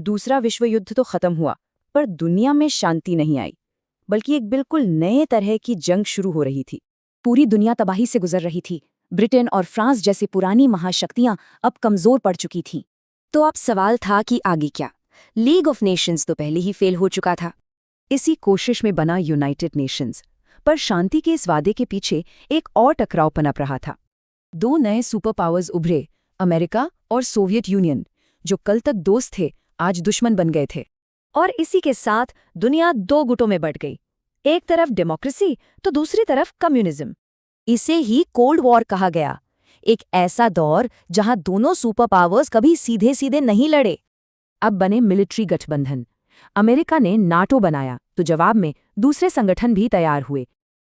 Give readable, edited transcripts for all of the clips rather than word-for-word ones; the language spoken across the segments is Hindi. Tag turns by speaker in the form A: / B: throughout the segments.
A: दूसरा विश्व युद्ध तो खत्म हुआ, पर दुनिया में शांति नहीं आई, बल्कि एक बिल्कुल नए तरह की जंग शुरू हो रही थी।
B: पूरी दुनिया तबाही से गुजर रही थी। ब्रिटेन और फ्रांस जैसी पुरानी महाशक्तियां अब कमजोर पड़ चुकी थीं। तो अब सवाल था कि आगे क्या? लीग ऑफ नेशंस तो पहले ही फेल हो चुका था।
A: इसी कोशिश में बना यूनाइटेड नेशंस, पर शांति के इस वादे के पीछे एक और टकराव पनप रहा था। दो नए सुपर पावर्स उभरे, अमेरिका और सोवियत यूनियन, जो कल तक दोस्त थे आज दुश्मन बन गए थे।
B: और इसी के साथ दुनिया दो गुटों में बंट गई, एक तरफ डेमोक्रेसी तो दूसरी तरफ कम्युनिज्म। इसे ही कोल्ड वॉर कहा गया, एक ऐसा दौर जहां दोनों सुपर पावर्स कभी सीधे सीधे नहीं लड़े।
A: अब बने मिलिट्री गठबंधन। अमेरिका ने नाटो बनाया तो जवाब में दूसरे संगठन भी तैयार हुए।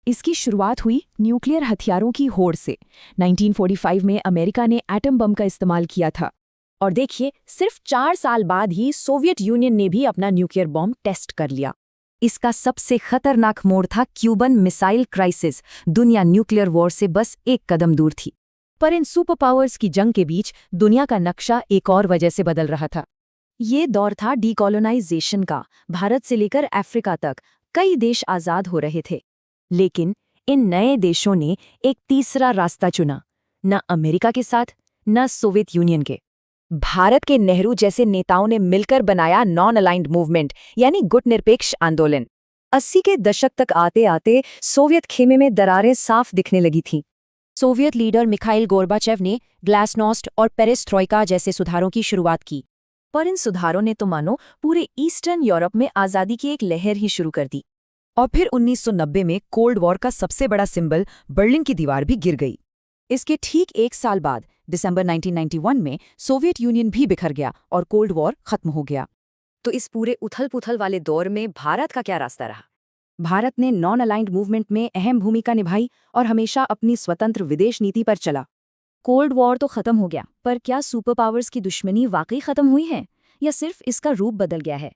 A: इसकी शुरुआत हुई न्यूक्लियर हथियारों की होड़ से। 1945 में अमेरिका ने एटम बम का इस्तेमाल किया था।
B: और देखिए, सिर्फ 4 साल बाद ही सोवियत यूनियन ने भी अपना न्यूक्लियर बॉम्ब टेस्ट कर लिया।
A: इसका सबसे खतरनाक मोड़ था क्यूबन मिसाइल क्राइसिस। दुनिया न्यूक्लियर वॉर से बस एक कदम दूर थी। पर इन सुपर पावर्स की जंग के बीच दुनिया का नक्शा एक और वजह से बदल रहा था।
B: ये दौर था डीकोलोनाइजेशन का। भारत से लेकर अफ्रीका तक कई देश आज़ाद हो रहे थे।
A: लेकिन इन नए देशों ने एक तीसरा रास्ता चुना, न अमेरिका के साथ न सोवियत यूनियन के। भारत के नेहरू जैसे नेताओं ने मिलकर बनाया नॉन अलाइंड मूवमेंट, यानी गुटनिरपेक्ष आंदोलन। 80 के दशक तक आते आते सोवियत खेमे में दरारें साफ दिखने लगी थीं।
B: सोवियत लीडर मिखाइल गोर्बाचेव ने ग्लासनोस्ट और पेरेस्ट्रोइका जैसे सुधारों की शुरुआत की।
A: पर इन सुधारों ने तो मानो पूरे ईस्टर्न यूरोप में आज़ादी की एक लहर ही शुरू कर दी। और फिर 1990 में कोल्ड वॉर का सबसे बड़ा सिंबल बर्लिन की दीवार भी गिर गई। इसके ठीक एक साल बाद दिसंबर 1991 में सोवियत यूनियन भी बिखर गया और कोल्ड वॉर खत्म हो गया।
B: तो इस पूरे उथल-पुथल वाले दौर में भारत का क्या रास्ता रहा?
A: भारत ने नॉन अलाइंड मूवमेंट में अहम भूमिका निभाई और हमेशा अपनी स्वतंत्र विदेश नीति पर चला।
B: कोल्ड वॉर तो खत्म हो गया, पर क्या सुपर पावर्स की दुश्मनी वाकई खत्म हुई है या सिर्फ इसका रूप बदल गया है?